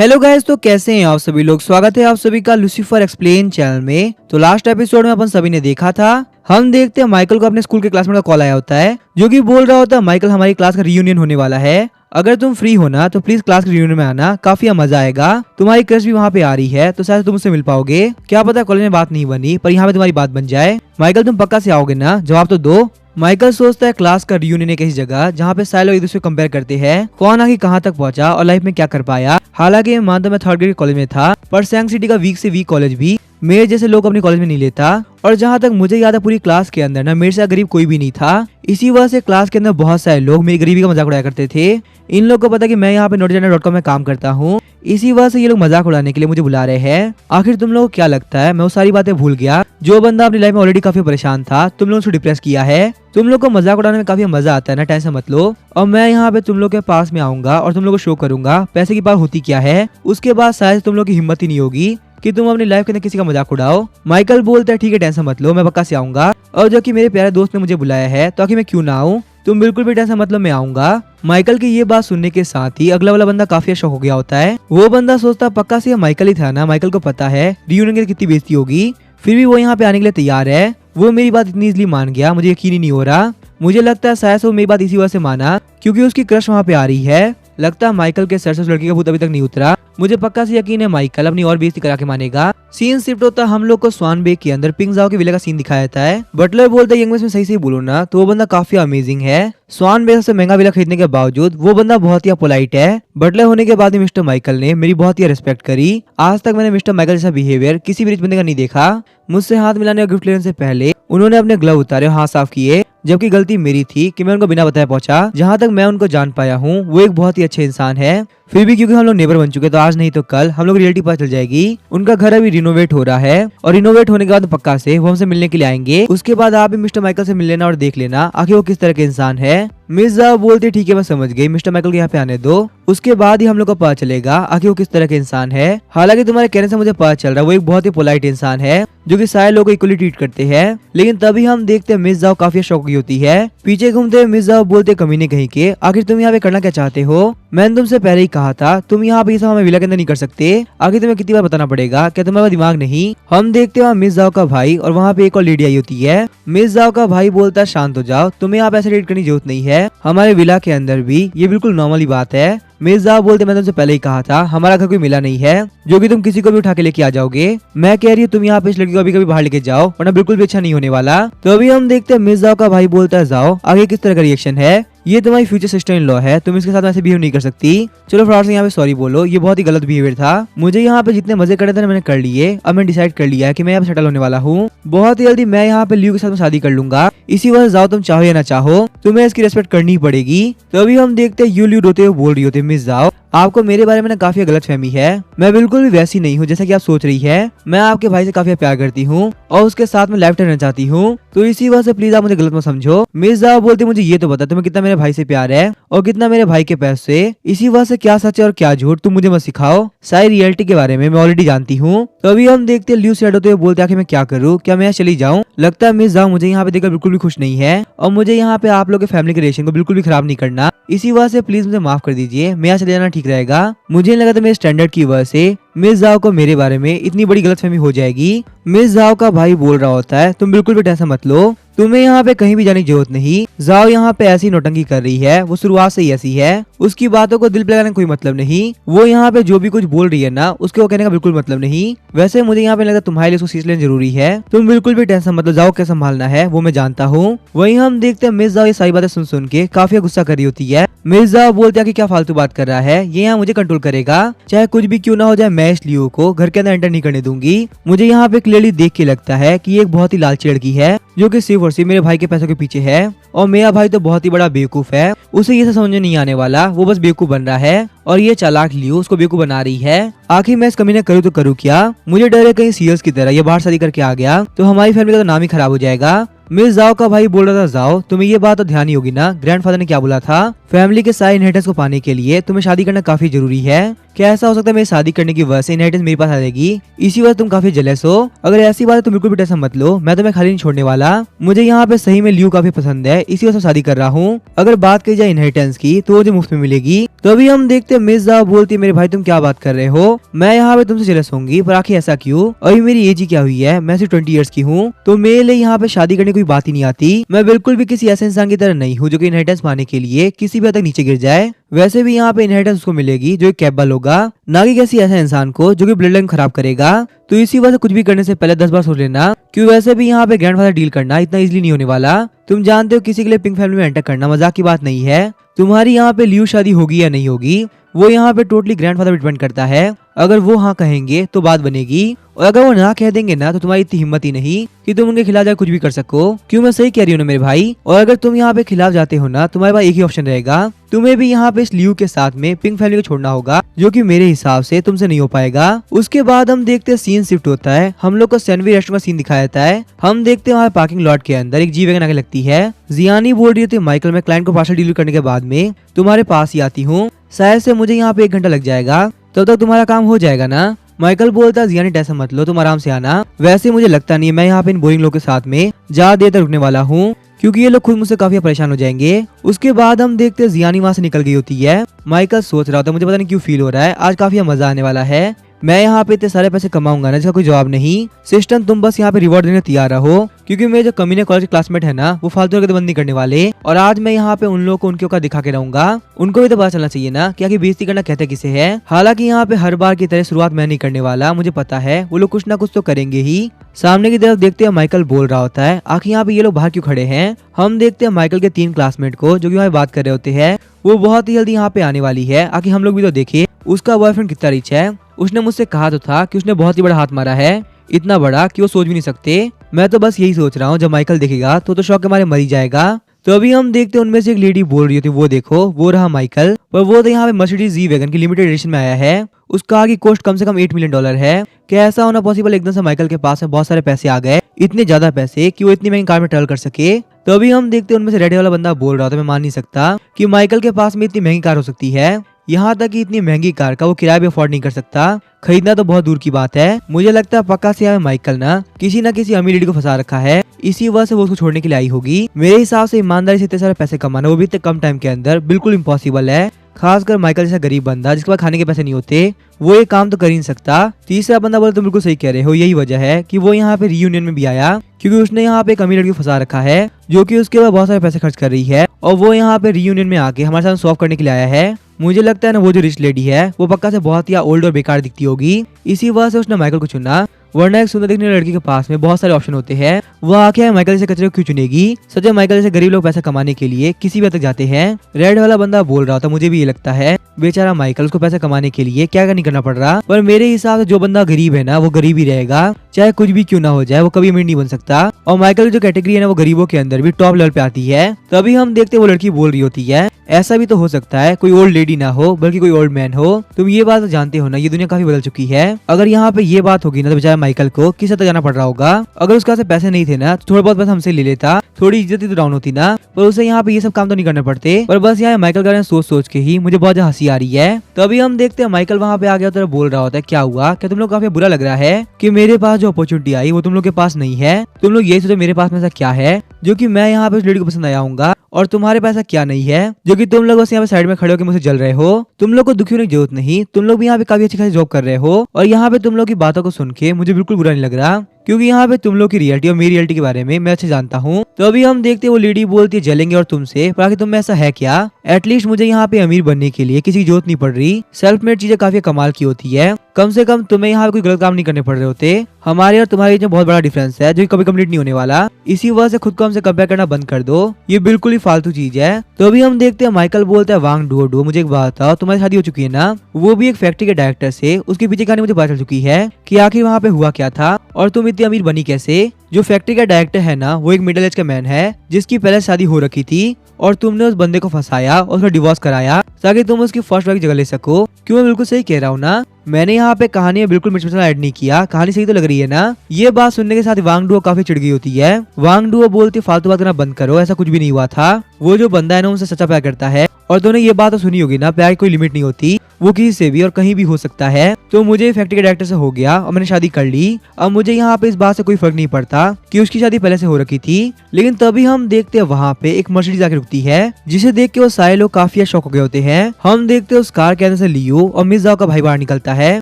Hello guys, तो कैसे हैं आप सभी लोग। स्वागत है आप सभी का लूसीफर एक्सप्लेन चैनल में। तो लास्ट एपिसोड में अपन सभी ने देखा था, हम देखते हैं माइकल को अपने स्कूल के क्लासमेट का कॉल आया होता है, जो कि बोल रहा होता है माइकल हमारी क्लास का रियूनियन होने वाला है, अगर तुम फ्री हो ना तो प्लीज क्लास के रियूनियन में आना, काफी मजा आएगा। तुम्हारी क्रश भी वहाँ पे आ रही है तो शायद तुम उससे मिल पाओगे, क्या पता कॉलेज में बात नहीं बनी पर यहाँ पे तुम्हारी बात बन जाए। माइकल तुम पक्का से आओगे ना, जवाब तो दो। माइकल सोचता है क्लास का रियूनियन एक ऐसी जगह जहाँ पे सारे लोग एक दूसरे को कंपेयर करते हैं, कौन आगे कहाँ तक पहुंचा और लाइफ में क्या कर पाया। हालांकि मैं मानता मैं थर्ड ग्रेड कॉलेज में था, पर सैंग सिटी का वीक से वीक कॉलेज भी मेरे जैसे लोग अपने कॉलेज में नहीं लेता। और जहाँ तक मुझे याद है पूरी क्लास के अंदर ना मेरे से गरीब कोई भी नहीं था। इसी वजह से क्लास के अंदर बहुत सारे लोग मेरी गरीबी का मजाक उड़ाया करते थे। इन लोगों को पता कि मैं यहाँ पे notigenner.com में काम करता हूँ, इसी वजह से ये लोग मजाक उड़ाने के लिए मुझे बुला रहे हैं। आखिर तुम लोगों को क्या लगता है मैं वो सारी बातें भूल गया जो बंदा अपनी लाइफ में ऑलरेडी काफी परेशान था, तुम लोगों को डिप्रेस किया है। तुम लोग को मजाक उड़ाने में काफी मजा आता है ना, टेंशन मत लो। और मैं यहाँ पे तुम लोग के पास में आऊंगा और तुम लोग को शो करूंगा पैसे की पावर होती क्या है। उसके बाद शायद तुम लोग की हिम्मत ही नहीं होगी कि तुम अपनी लाइफ के अंदर किसी का मजाक उड़ाओ। माइकल बोलता है ठीक है टेंशन मत लो, मैं पक्का से आऊंगा, और जो कि मेरे प्यारे दोस्त ने मुझे बुलाया है तो आखिर मैं क्यों ना आऊं, तुम बिल्कुल भी टेंशन मत लो, मैं आऊंगा। माइकल की ये बात सुनने के साथ ही अगला वाला बंदा काफी शौक हो गया होता है। वो बंदा सोचता पक्का से माइकल ही था ना, माइकल को पता है रियूनियन की कितनी बेइज्जती होगी, फिर भी वो यहाँ पे आने के लिए तैयार है। वो मेरी बात इतनी इजली मान गया, मुझे यकीन ही नहीं हो रहा। मुझे लगता है शायद वो मेरी बात इसी वजह से माना क्योंकि उसकी क्रश वहाँ पे आ रही है। लगता है माइकल के सर से उस लड़की का भूत अभी तक नहीं उतरा। मुझे पक्का से यकीन है माइकल अपनी और बेइज्जती करा के मानेगा। सीन शिफ्ट होता हम लोग को स्वान बे के अंदर पिंक जाओ के विले का सीन दिखाया जाता है। बटलर बोलता है यंग में सही बोलो ना, तो वो बंदा काफी अमेजिंग है। स्वान बे से महंगा विला खरीदने के बावजूद वो बंदा बहुत ही पोलाइट है। बटलर होने के बाद मिस्टर माइकल ने मेरी बहुत ही रिस्पेक्ट करी। आज तक मैंने मिस्टर माइकल जैसा बिहेवियर किसी भी रिच बंदे का नहीं देखा। मुझसे हाथ मिलाने और गिफ्ट लेने से पहले उन्होंने अपने ग्लव उतारे और हाथ साफ किए, जबकि गलती मेरी थी कि मैं उनको बिना बताए पहुंचा। जहाँ तक मैं उनको जान पाया हूँ वो एक बहुत ही अच्छे इंसान है। फिर भी क्योंकि हम लोग नेबर बन चुके तो आज नहीं तो कल हम लोग रियलिटी पता चल जाएगी। उनका घर अभी रिनोवेट हो रहा है और रिनोवेट होने के बाद पक्का से वो हमसे मिलने के लिए आएंगे। उसके बाद आप भी मिस्टर माइकल से मिल लेना और देख लेना आखिर वो किस तरह के इंसान है। मिस जाओ बोलते ठीक है मैं समझ गई, मिस्टर माइकल को यहाँ पे आने दो, उसके बाद ही हम लोग को पता चलेगा आखिर वो किस तरह के इंसान है। हालांकि तुम्हारे कहने से मुझे पता चल रहा है वो एक बहुत ही पोलाइट इंसान है जो कि सारे लोगों को इक्वली ट्रीट करते हैं। लेकिन तभी हम देखते हैं मिस जाओ काफी शौकी होती है। पीछे घूमते हुए मिस जाओ बोलते कमीने कहीं के, आखिर तुम यहाँ पे करना क्या चाहते हो, मैंने तुमसे पहले ही कहा था तुम यहाँ पे ये सब हमें विला के अंदर नहीं कर सकते, आगे तुम्हें कितनी बार बताना पड़ेगा, क्या तुम्हारा दिमाग नहीं। हम देखते हैं मिस जाओ का भाई और वहाँ पे एक और लेडी आई होती है। मिस जाओ का भाई बोलता है शांत हो जाओ, तुम्हें यहाँ पे ऐसे ट्रीट करने की जरूरत नहीं है, हमारे विला के अंदर भी ये बिल्कुल नॉर्मली बात है। मिस जाओ बोलते मैंने तुमसे पहले ही कहा था हमारा घर कोई मिला नहीं है जो कि तुम किसी को भी उठा के लेके आ जाओगे। मैं कह रही हूँ तुम यहाँ पे इस लड़की को अभी कभी बाहर लेके जाओ वरना बिल्कुल भी अच्छा नहीं होने वाला। तो अभी हम देखते हैं मिस जाओ का भाई बोलता है जाओ, आगे किस तरह का रिएक्शन है, ये तुम्हारी फ्यूचर सिस्टर इन लॉ है, तुम इसके साथ ऐसे बिहेव नहीं कर सकती। चलो फटाफट से यहाँ पे सॉरी बोलो, ये बहुत ही गलत बिहेवियर था। मुझे यहाँ पे जितने मजे करे थे मैंने कर लिए, अब मैंने डिसाइड कर लिया है कि मैं यहाँ पे सेटल होने वाला हूँ। बहुत ही जल्दी मैं यहाँ पे लियो के साथ में शादी कर लूंगा, इसी वजह से जाओ तुम चाहो या ना चाहो तुम्हें इसकी रेस्पेक्ट करनी पड़ेगी। तो अभी हम देखते हैं यू लियो रोते हुए बोल रही होती मिस जाओ आपको मेरे बारे में ना काफी गलत फहमी है, मैं बिल्कुल भी वैसी नहीं हूँ जैसा कि आप सोच रही है। मैं आपके भाई से काफी प्यार करती हूँ और उसके साथ में लाइफ टाइम रहना चाहती हूँ, तो इसी वजह से प्लीज आप मुझे गलत मत समझो। मिस जाओ बोलती मुझे ये तो बता तुम्हें कितना मेरे भाई से प्यार है और कितना मेरे भाई के पैसे, इसी वजह से क्या सच है और क्या झूठ तुम मुझे मत सिखाओ, सारी रियलिटी के बारे में मैं ऑलरेडी जानती हूँ। तो अभी हम देखते हैं ल्यू सैड होते हुए बोलते आखिर मैं क्या करूँ, क्या मैं यहाँ चली जाऊँ। लगता है मिस जाओ मुझे यहाँ पे देखकर बिल्कुल भी खुश नहीं है और मुझे यहाँ पे आप लोग के फैमिली के रिलेशन को बिल्कुल भी खराब नहीं करना, इसी वजह से प्लीज मुझे माफ कर दीजिए, मैं यहाँ चले जाना ठीक रहेगा। मुझे लगा था मेरे स्टैंडर्ड की वजह से मिस जाओ को मेरे बारे में इतनी बड़ी गलतफहमी हो जाएगी। मिस जाओ का भाई बोल रहा होता है तुम बिल्कुल भी टेंशन मत लो, तुम्हें यहाँ पे कहीं भी जाने की जरूरत नहीं। जाओ यहाँ पे ऐसी नौटंकी कर रही है, वो शुरुआत से ही ऐसी है, उसकी बातों को दिल पे लगाने का कोई मतलब नहीं। वो यहाँ पे जो भी कुछ बोल रही है ना उसके वो कहने का बिल्कुल मतलब नहीं। वैसे मुझे यहाँ पे लगता तुम्हारे लिए उसको सीख लेना जरूरी है, तुम बिल्कुल भी टेंशन मत लो, जाओ क्या संभालना है वो मैं जानता हूँ। वहीं हम देखते हैं मिस जाओ ये सारी बातें सुन सुन के काफी गुस्सा कर रही होती है। मिस जाओ बोलते हैं कि क्या फालतू बात कर रहा है, ये यहाँ मुझे कंट्रोल करेगा, चाहे कुछ भी क्यों ना हो जाए मैं इस लियो को घर के अंदर एंटर नहीं करने दूंगी। मुझे यहाँ पे क्लियरली देख के लगता है कि ये एक बहुत ही लालची लड़की है जो कि सिर्फ और सिर्फ मेरे भाई के पैसों के पीछे है, और मेरा भाई तो बहुत ही बड़ा बेवकूफ है, उसे ये सब समझ में नहीं आने वाला, वो बस बेवकूफ बन रहा है और ये चालाक लियो उसको बेवकूफ बना रही है। आखिर मैं इस कमीने करूँ तो करूँ क्या, मुझे डर है कहीं सीरियस की तरह ये बाहर शादी करके आ गया तो हमारी फैमिली का तो नाम ही खराब हो जाएगा। मिस जाओ का भाई बोल रहा था जाओ तुम्हें ये बात तो ध्यान ही होगी ना, ग्रैंडफादर ने क्या बोला था, फैमिली के सारे इनहेरिटेंस को पाने के लिए तुम्हें शादी करना काफी जरूरी है। क्या ऐसा हो सकता है मेरी शादी करने की वजह से इनहेरिटेंस मेरे पास आ जाएगी, इसी वजह तुम काफी जेलस हो? अगर ऐसी बात है तो बिल्कुल भी टेंशन मत लो, मैं तुम्हें खाली नहीं छोड़ने वाला। मुझे यहाँ पे सही में लियू काफी पसंद है, इसी वजह से शादी कर रहा हूँ। अगर बात की जाए इनहेरिटेंस की तो मुझे मुफ्त में मिलेगी। तो अभी हम देखते हैं मिस जाओ बोलती है मेरे भाई तुम क्या बात कर रहे हो, मैं यहाँ पे तुमसे जेलस होंगी, पर आखिर ऐसा क्यों? अभी मेरी एज ही क्या हुई है, मैं सिर्फ 20 ईयर्स की हूँ, तो मेरे लिए यहाँ पे शादी करने की कोई बात ही नहीं आती। मैं बिल्कुल भी किसी ऐसे इंसान की तरह नहीं हूँ जो कि इनहेरिटेंस पाने के लिए किसी भी हद तक नीचे गिर जाए। वैसे भी यहाँ पे इनहेरिटेंस उसको मिलेगी जो एक कैपेबल होगा, ना कि किसी ऐसे इंसान को जो कि ब्लड लाइन खराब करेगा। तो इसी वजह से कुछ भी करने से पहले 10 बार सोच लेना, क्यों वैसे भी यहाँ पे ग्रैंडफादर डील करना इतना इजीली नहीं होने वाला। तुम जानते हो किसी के लिए पिंक फैमिली में एंटर करना मजाक की बात नहीं है। तुम्हारी यहाँ पे लियू शादी होगी या नहीं होगी वो यहाँ पे टोटली ग्रैंडफादर पे डिपेंड करता है। अगर वो हाँ कहेंगे तो बात बनेगी, और अगर वो ना कह देंगे ना तो तुम्हारी इतनी हिम्मत ही नहीं कि तुम उनके खिलाफ जाकर कुछ भी कर सको। क्यों मैं सही कह रही हूँ ना मेरे भाई? और अगर तुम यहाँ पे खिलाफ जाते हो ना, तुम्हारे पास एक ही ऑप्शन रहेगा, तुम्हें भी यहाँ पे इस लियू के साथ में पिंक फैमिली को छोड़ना होगा, जो कि मेरे हिसाब से तुमसे नहीं हो पाएगा। उसके बाद हम देखते हैं सीन शिफ्ट होता है, हम लोग को सैंडविच रेस्टोरेंट का सीन दिखाया जाता है। हम देखते हैं वहाँ पार्किंग लॉट के अंदर एक जी वैगन आगे लगती है। जियानी बोल रही थी माइकल मैं क्लाइंट को पार्सल डील करने के बाद में तुम्हारे पास ही आती हूँ, शायद से मुझे यहाँ पे 1 घंटा लग जाएगा, तब तक तुम्हारा काम हो जाएगा ना? माइकल बोलता है जियानी टेंशन मत लो, तुम आराम से आना। वैसे मुझे लगता नहीं है मैं यहाँ पे इन बोरिंग लोगों के साथ में ज्यादा देर तक रुकने वाला हूँ, क्योंकि ये लोग खुद मुझसे काफी परेशान हो जाएंगे। उसके बाद हम देखते हैं जियानी वहाँ से निकल गई होती है। माइकल सोच रहा था मुझे पता नहीं क्यों फील हो रहा है आज काफी मजा आने वाला है, मैं यहाँ पे इतने सारे पैसे कमाऊंगा ना जिसका कोई जवाब नहीं। सिस्टम तुम बस यहाँ पे रिवॉर्ड देने तैयार रहो, क्योंकि मेरे जो कमीने कॉलेज क्लासमेट है ना वो फालतू के बंद नहीं करने वाले, और आज मैं यहाँ पे उन लोगों को उनके औकात दिखा के रहूंगा। उनको भी तो पता चलना चाहिए ना कि बेइज्जती करना कहते किसे है। हालांकि यहाँ पे हर बार की तरह शुरुआत मैं नहीं करने वाला, मुझे पता है वो लोग कुछ ना कुछ तो करेंगे ही। सामने की तरफ देखते हैं माइकल बोल रहा होता है आखिर यहाँ पे ये लोग बाहर क्यों खड़े हैं। हम देखते हैं माइकल के 3 क्लासमेट को जो कि वहाँ बात कर रहे होते हैं, वो बहुत ही जल्दी यहाँ पे आने वाली है। आखिर हम लोग भी तो देखे उसका बॉयफ्रेंड कितना रिच है, उसने मुझसे कहा तो था कि उसने बहुत ही बड़ा हाथ मारा है, इतना बड़ा कि वो सोच भी नहीं सकते। मैं तो बस यही सोच रहा हूँ जब माइकल देखेगा तो शौक के मारे मर ही जाएगा। तो अभी हम देखते हैं उनमें से एक लेडी बोल रही थी वो देखो वो रहा माइकल, पर वो तो यहाँ पे मर्सिडीज जी वैगन की लिमिटेड एडिशन में आया है। उसका आगे कॉस्ट कम से कम $8 मिलियन है। क्या ऐसा होना पॉसिबल? एकदम से माइकल के पास में बहुत सारे पैसे आ गए, इतने ज्यादा पैसे कि वो इतनी महंगी कार में ट्रैवल कर सके। तो अभी हम देखते हैं उनमें से रेड वाला बंदा बोल रहा था मैं मान नहीं सकता कि माइकल के पास में इतनी महंगी कार हो सकती है, यहाँ तक कि इतनी महंगी कार का वो किराया भी अफोर्ड नहीं कर सकता, खरीदना तो बहुत दूर की बात है। मुझे लगता है पक्का से माइकल ना किसी अमीर लेडी को फंसा रखा है, इसी वजह से वो उसको छोड़ने के लिए आई होगी। मेरे हिसाब से ईमानदारी से इतने सारे पैसे कमाना वो भी इतने कम टाइम के अंदर बिल्कुल इम्पॉसिबल है। खासकर माइकल जैसा गरीब बंदा जिसके पास खाने के पैसे नहीं होते वो ये काम तो कर ही नहीं सकता। तीसरा बंदा बोले तो बिल्कुल सही कह रहे हो, यही वजह है कि वो यहाँ पे रियूनियन में भी आया, क्योंकि उसने यहाँ पे एक अमीर लड़की फंसा रखा है जो कि उसके बाद बहुत सारे पैसे खर्च कर रही है, और वो यहाँ पे रियूनियन में आके हमारे साथ सॉल्व करने के लिए आया है। मुझे लगता है ना वो जो रिच लेडी है वो पक्का से बहुत ही ओल्ड और बेकार दिखती होगी, इसी वजह से उसने माइकल को चुना। वरना एक सुंदर दिखने वाली लड़की के पास में बहुत सारे ऑप्शन होते हैं, वो आके माइकल जैसे कचरे को क्यों चुनेगी? सच में माइकल जैसे गरीब लोग पैसा कमाने के लिए किसी भी हद तक जाते हैं। रेड वाला बंदा बोल रहा था मुझे भी ये लगता है बेचारा माइकल उसको पैसा कमाने के लिए क्या नहीं करना पड़ रहा, पर मेरे हिसाब से जो बंदा गरीब है ना वो गरीब ही रहेगा, चाहे कुछ भी क्यों ना हो जाए, वो कभी अमीर नहीं बन सकता। और माइकल की जो कैटेगरी है ना वो गरीबों के अंदर भी टॉप लेवल पे आती है। तभी हम देखते वो लड़की बोल रही होती है ऐसा भी तो हो सकता है कोई ओल्ड लेडी ना हो बल्कि कोई ओल्ड मैन हो। तुम ये बात तो जानते हो ना ये दुनिया काफी बदल चुकी है। अगर यहाँ पे ये बात होगी ना तो बेचारा माइकल को किस तक जाना पड़ रहा होगा। अगर उसके पास पैसे नहीं थे ना तो थोड़ा बहुत पैसा हमसे ले लेता, थोड़ी इज्जत ही तो डाउन होती ना, पर उसे यहाँ पे ये सब काम तो नहीं करने पड़ते। पर बस यहाँ माइकल का सोच सोच के ही मुझे बहुत हंसी आ रही है। तभी हम देखते हैं माइकल वहाँ पे आ गया तो बोल रहा होता है क्या हुआ, क्या तुम लोग काफी बुरा लग रहा है कि मेरे पास जो अपॉर्चुनिटी आई वो तुम लोग के पास नहीं है? तुम लोग यही सोचो मेरे पास में ऐसा क्या है जो कि मैं यहाँ पे उस लेडी को पसंद आया हूँगा, और तुम्हारे पास ऐसा क्या नहीं है जो कि तुम लोग बस यहाँ पे साइड में खड़े होकर मुझे जल रहे हो? तुम लोग को दुखी होने की जरूरत नहीं, तुम लोग भी यहाँ पे काफी अच्छी खासी जॉब कर रहे हो, और यहाँ पे तुम लोग की बातों को सुन के मुझे बिल्कुल बुरा नहीं लग रहा, क्योंकि यहाँ पे तुम लोग की रियलिटी और मेरी रियलिटी के बारे में मैं अच्छे जानता हूँ। तो अभी हम देखते हैं वो लेडी बोलती है जलेंगे और तुमसे, पर आखिर तुम में ऐसा है क्या? एटलीस्ट मुझे यहाँ पे अमीर बनने के लिए किसी की जरूरत नहीं पड़ रही, सेल्फ मेड चीजें काफी कमाल की होती है। कम से कम तुम्हें यहाँ पे कोई गलत काम नहीं करने पड़ रहे होते। हमारे और तुम्हारे बीच में बहुत बड़ा डिफरेंस है जो कभी कंप्लीट नहीं होने वाला, इसी वजह से खुद को हमसे कंपेयर करना बंद कर दो, ये बिल्कुल ही फालतू चीज है। तो अभी हम देखते हैं माइकल बोलता है वांग डुओ मुझे एक बात बताओ, तुम्हारी शादी हो चुकी है ना? वो भी एक फैक्ट्री के डायरेक्टर से, उसके पीछे कहानी मुझे पता चल चुकी है कि आखिर वहाँ पे हुआ क्या था, और तुम इतनी अमीर बनी कैसे? जो फैक्ट्री का डायरेक्टर है ना वो एक मिडिल एज का मैन है जिसकी पहले शादी हो रखी थी, और तुमने उस बंदे को फंसाया और उसका डिवोर्स कराया ताकि तुम उसकी फर्स्ट वाइफ की जगह ले सको। क्यों मैं बिल्कुल सही कह रहा हूँ ना? मैंने यहाँ पे कहानी में बिल्कुल मिर्च मसाला ऐड नहीं किया, कहानी सही तो लग रही है ना? ये बात सुनने के साथ वांग डुओ काफी चिढ़ गई होती है। वांग डुओ बोलती फालतू बात करना बंद करो, ऐसा कुछ भी नहीं हुआ था। वो जो बंदा है ना उनसे सच्चा प्यार करता है, और तूने ये बात तो सुनी होगी ना, प्यार की कोई लिमिट नहीं होती, वो किसी से भी और कहीं भी हो सकता है। तो मुझे फैक्ट्री के डायरेक्टर से हो गया और मैंने शादी कर ली। अब मुझे यहाँ पे इस बात से कोई फर्क नहीं पड़ता कि उसकी शादी पहले से हो रखी थी। लेकिन तभी हम देखते हैं वहाँ पे एक मर्सिडीज आके रुकती है, जिसे देख के वो सारे लोग काफी शॉक हो गए होते हैं। हम देखते हैं उस कार के अंदर से लियो और मिस जाओ का भाई बाहर निकलता है।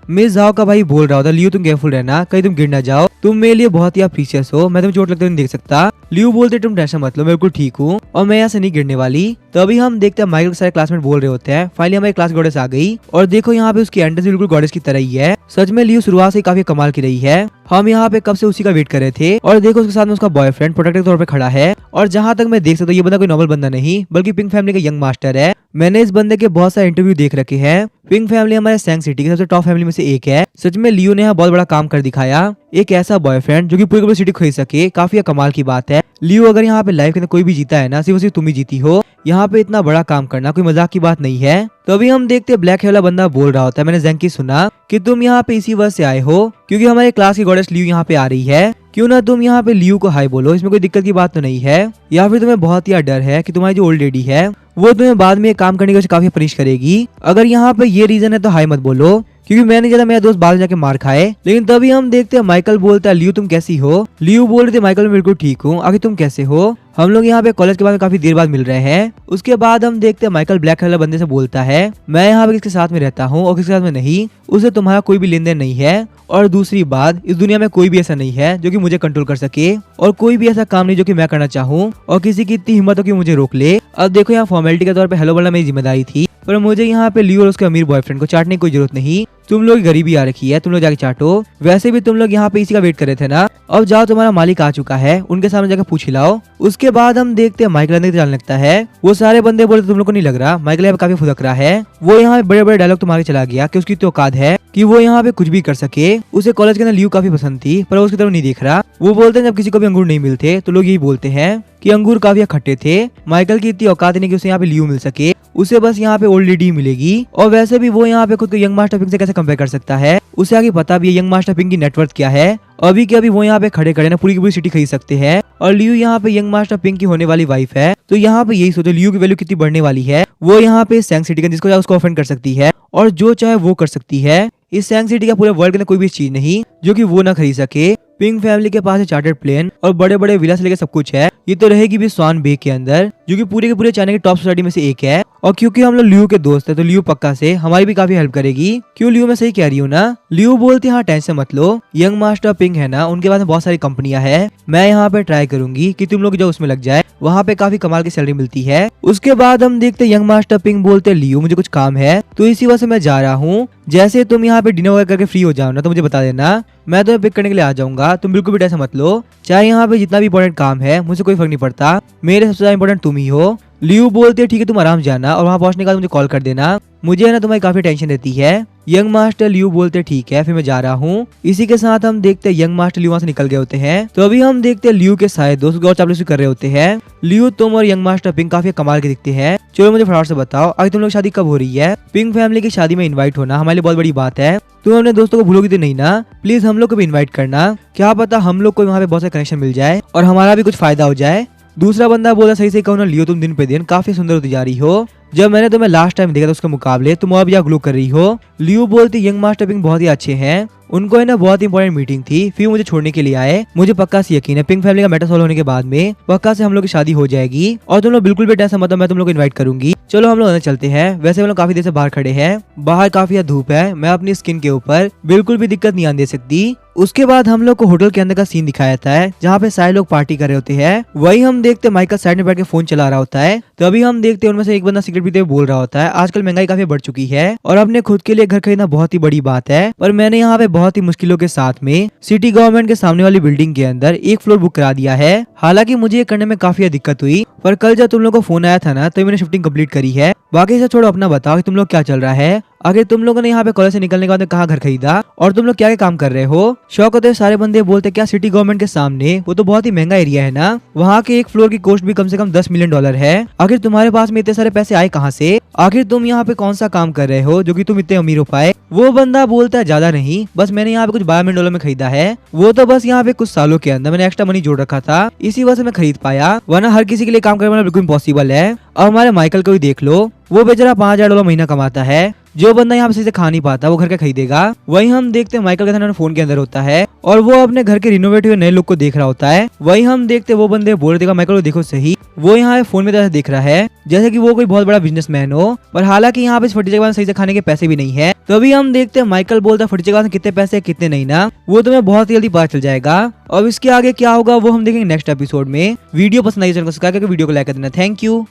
मिस जाओ का भाई बोल रहा होता है, लियो तुम केयरफुल रहना, कहीं तुम गिर ना जाओ, तुम मेरे लिए बहुत ही प्रीशियस हो, मैं तुम्हें चोट लगते नहीं देख सकता। लियो बोलते तुम टेंशन मत लो, मैं बिल्कुल ठीक हूँ और मैं यहाँ से नहीं गिरने वाली। तभी हम देखते हैं माइकल के सारे क्लासमेट बोल रहे होते हैं फाइनली हमारी क्लास गॉडेस आ गई। और देखो यहाँ पे उसकी एंट्रेंस बिल्कुल गॉडेस की तरह ही है। सच में लियो शुरुआत से काफी कमाल की रही है। हम यहाँ पे कब से उसी का वेट कर रहे थे। और देखो उसके साथ में उसका बॉयफ्रेंड प्रोटेक्टर के तौर पे खड़ा है। और जहाँ तक मैं देख सकता हूँ ये बंदा कोई नॉर्मल बंदा नहीं बल्कि पिंक फैमिली का यंग मास्टर है। मैंने इस बंदे के बहुत सारे इंटरव्यू देख रखे हैं। पिंक फैमिली हमारे सैंग सिटी की सबसे टॉप फैमिली में से एक है। सच में लियो ने यहाँ बहुत बड़ा काम कर दिखाया। एक ऐसा बॉयफ्रेंड जो कि पूरी सिटी खरीद सके, काफी कमाल की बात है। लियो अगर यहाँ पे लाइफ के अंदर कोई भी जीता है ना, सिर्फ तुम ही जीती हो। यहाँ पे इतना बड़ा काम करना कोई मजाक की बात नहीं है। तो अभी हम देखते हैं ब्लैक वाला बंदा बोल रहा होता है, मैंने जैंकी सुना कि तुम यहाँ पे इसी वजह से आए हो क्योंकि हमारे क्लास की गॉडेस लियो यहाँ पे आ रही है। क्यों ना तुम यहाँ पे लियो को हाई बोलो, इसमें कोई दिक्कत की बात तो नहीं है। या फिर तुम्हें बहुत ही डर है कि तुम्हारी जो ओल्ड लेडी है वो तुम्हें बाद में काम करने के काफी पनिश करेगी। अगर यहाँ पे ये रीजन है तो हाई मत बोलो क्योंकि मैंने ज्यादा मेरा दोस्त बाद में जाके मार खाए। लेकिन तभी हम देखते हैं माइकल बोलता है लियो तुम कैसी हो। लियो बोल रहे थे माइकल मैं बिल्कुल ठीक हूँ, आखिर तुम कैसे हो। हम लोग यहाँ पे कॉलेज के बाद काफी देर बाद मिल रहे हैं। उसके बाद हम देखते हैं माइकल ब्लैक वाले बंदे से बोलता है मैं यहाँ पे किसके साथ में रहता हूँ और किसके साथ में नहीं, उससे तुम्हारा कोई भी लेन देन नहीं है। और दूसरी बात, इस दुनिया में कोई भी ऐसा नहीं है जो कि मुझे कंट्रोल कर सके और कोई भी ऐसा काम नहीं जो कि मैं करना चाहूँ और किसी की इतनी हिम्मत हो कि मुझे रोक ले। अब देखो यहाँ फॉर्मेलिटी के तौर पे हेलो बोलना मेरी जिम्मेदारी थी, पर मुझे यहाँ पे लियो और उसके अमीर बॉयफ्रेंड को चाटने की कोई जरूरत नहीं। तुम लोग गरीबी आ रखी है, तुम लोग जाके चाटो। वैसे भी तुम लोग यहाँ पे इसी का वेट कर रहे थे ना, अब जाओ तुम्हारा मालिक आ चुका है, उनके सामने जाकर पूछ लाओ। उसके बाद हम देखते हैं माइकल अंदर जाने लगता है। वो सारे बंदे बोले तुम लोग को नहीं लग रहा माइकल यहाँ पे काफी फुदक रहा है। वो यहाँ पे बड़े बड़े डायलॉग तुम्हारे चला गया कि उसकी तो औकात है कि वो यहाँ पे कुछ भी कर सके। उसे कॉलेज के अंदर लियो काफी पसंद थी पर वो उसकी तरफ नहीं देख रहा। वो बोलते हैं जब किसी को भी अंगूर नहीं मिलते तो लोग यही बोलते हैं कि अंगूर काफी खट्टे थे। माइकल की इतनी औकात नहीं कि उसे यहाँ पे लियो मिल सके, उसे बस यहाँ पे ओल्ड लेडी मिलेगी। और वैसे भी वो यहाँ पे खुद को यंग मास्टर पिंक से कैसे कंपेयर कर सकता है, उसे आगे पता भी है यंग मास्टर पिंक की नेटवर्थ क्या है। अभी के अभी वो यहाँ पे खड़े खड़े ना पूरी की पूरी सिटी खरीद सकते हैं। और लियो यहाँ पे यंग मास्टर पिंक की होने वाली वाइफ है। तो यहाँ पे यही सोचो लियो की वैल्यू कितनी बढ़ने वाली है। वो यहाँ पे सैंग सिटी का जिसको चाहे उसको ऑफेंड कर सकती है और जो चाहे वो कर सकती है। इस सैंग सिटी का पूरे वर्ल्ड के अंदर कोई भी चीज नहीं जो कि वो ना खरीद सके। पिंक फैमिली के पास चार्टर्ड प्लेन और बड़े बड़े विला से लेकर सब कुछ है। ये तो रहेगी भी स्वान बे के अंदर जो कि पूरे के पूरे चाइना की टॉप सोसाइटी में से एक है। और क्योंकि हम लोग लियो के दोस्त है तो लियो पक्का से हमारी भी काफी हेल्प करेगी। क्यों लियो मैं सही कह रही हूँ ना। लियो बोलती हाँ टेंशन मत लो, यंग मास्टर पिंक है ना उनके पास बहुत सारी कंपनियां है, मैं यहाँ पे ट्राई करूंगी कि तुम लोग जो उसमें लग जाए, वहाँ पे काफी कमाल की सैलरी मिलती है। उसके बाद हम देखते यंग मास्टर पिंक बोलते लियो मुझे कुछ काम है तो इसी वजह से मैं जा रहा हूँ। जैसे तुम यहाँ पे डिनर वगैरह करके फ्री हो जाओ ना तो मुझे बता देना, मैं तुम्हें पिक करने के लिए आ जाऊंगा। तुम बिल्कुल भी टेंशन मत लो, चाहे यहाँ पे जितना भी इंपॉर्टेंट काम है मुझे कोई फर्क नहीं पड़ता, मेरे सबसे ज्यादा इंपॉर्टेंट तुम ही हो। लियो बोलते है ठीक है तुम आराम जाना और वहाँ पहुंचने के बाद मुझे कॉल कर देना, मुझे है ना तुम्हारी काफी टेंशन रहती है। यंग मास्टर लियो बोलते ठीक है फिर मैं जा रहा हूँ। इसी के साथ हम देखते हैं यंग मास्टर लियो वहाँ से निकल गए होते हैं। तो अभी हम देखते हैं लियो के सारे दोस्त गौर चापलूसी कर रहे होते हैं। लियो तुम और यंग मास्टर पिंक काफी कमाल के दिखते हैं। चलो मुझे फटाफट से बताओ आगे तुम लोग शादी कब हो रही है। पिंक फैमिली की शादी में इन्वाइट होना हमारे लिए बहुत बड़ी बात है, तुम अपने दोस्तों को भूलोगी तो नहीं ना, प्लीज हम लोग को भी इन्वाइट करना, क्या पता हम लोग को वहाँ पे बहुत सारे कनेक्शन मिल जाए और हमारा भी कुछ फायदा हो जाए। दूसरा बंदा बोला सही से कहो ना लियो तुम दिन पे दिन काफी सुंदर होती जा रही हो, जब मैंने तुम्हें लास्ट टाइम देखा था उसके मुकाबले तुम और भी ग्लो कर रही हो। लियो बोलती यंग मास्टर पिंक बहुत ही अच्छे हैं, उनको है ना बहुत इंपॉर्टेंट मीटिंग थी फिर मुझे छोड़ने के लिए आए। मुझे पक्का से यकीन है पिंक फैमिली का मैटर सॉल्व होने के बाद में पक्का से हम लोग की शादी हो जाएगी और तुम लोग बिल्कुल भी टेंशन मत लो, मैं तुम लोग को इनवाइट करूंगी। चलो हम लोग अंदर चलते हैं। वैसे हम लोग काफी देर से बाहर खड़े हैं, बाहर काफी धूप है, मैं अपनी स्किन के ऊपर बिल्कुल भी दिक्कत नहीं आने दे सकती। उसके बाद हम लोग को होटल के अंदर का सीन दिखाया जाता है जहाँ पे सारे लोग पार्टी कर रहे होते हैं। वही हम देखते माइकल साइड में बैठ के फोन चला रहा होता है। तभी हम देखते हैं उनमें से एक बंदा सिगरेट पीते हुए बोल रहा होता है आजकल महंगाई काफी बढ़ चुकी है और अपने खुद के लिए घर खरीदना बहुत ही बड़ी बात है, पर मैंने यहाँ पे बहुत ही मुश्किलों के साथ में सिटी गवर्नमेंट के सामने वाली बिल्डिंग के अंदर एक फ्लोर बुक करा दिया है। हालांकि मुझे ये करने में काफी दिक्कत हुई, पर कल जब तुम लोगों को फोन आया था ना तो मैंने शिफ्टिंग कंप्लीट करी है। बाकी से छोड़ो, अपना बताओ कि तुम लोग क्या चल रहा है। आगे तुम लोगों ने यहाँ पे कॉलेज से निकलने के बाद कहाँ घर खरीदा और तुम लोग क्या क्या काम कर रहे हो। शौक होते सारे बंदे बोलते क्या सिटी गवर्नमेंट के सामने वो तो बहुत ही महंगा एरिया है ना, वहाँ के एक फ्लोर की कॉस्ट भी कम से कम $10 मिलियन है। आखिर तुम्हारे पास में इतने सारे पैसे आए कहाँ से, आखिर तुम यहाँ पे कौन सा काम कर रहे हो जो कि तुम इतने अमीर हो पाए। वो बंदा बोलता है ज्यादा नहीं, बस मैंने यहाँ पे कुछ $12 मिलियन में खरीदा है, वो तो बस यहाँ पे कुछ सालों के अंदर मैंने एक्स्ट्रा मनी जोड़ रखा था, इसी वजह से मैं खरीद पाया, वरना हर किसी के लिए काम करना बिल्कुल इम्पॉसिबल है। अब हमारे माइकल को भी देख लो, वो बेचारा $5,000 महीना कमाता है। जो बंदा यहाँ पे सही से खा नहीं पाता वो घर का खरीदेगा। वहीं हम देखते हैं माइकल का फोन के अंदर होता है और वो अपने घर के रिनोवेट हुए नए लुक को देख रहा होता है। वहीं हम देखते हैं वो बंदे बोल रहे थे माइकल को देखो सही, वो यहाँ फोन में तरह देख रहा है जैसे कि वो कोई बहुत बड़ा बिजनेसमैन हो, पर हालांकि यहाँ पे फटीचे के बाद सही से खाने के पैसे भी नहीं है। तो अभी हम देखते हैं माइकल बोलता है फटीचे के बाद कितने पैसे कितने नहीं ना, वो तुम्हें बहुत जल्दी पता चल जाएगा। अब इसके आगे क्या होगा वो हम देखेंगे नेक्स्ट एपिसोड में। वीडियो पसंद आई चैनल को सब्सक्राइब करके वीडियो को लाइक कर देना। Thank you.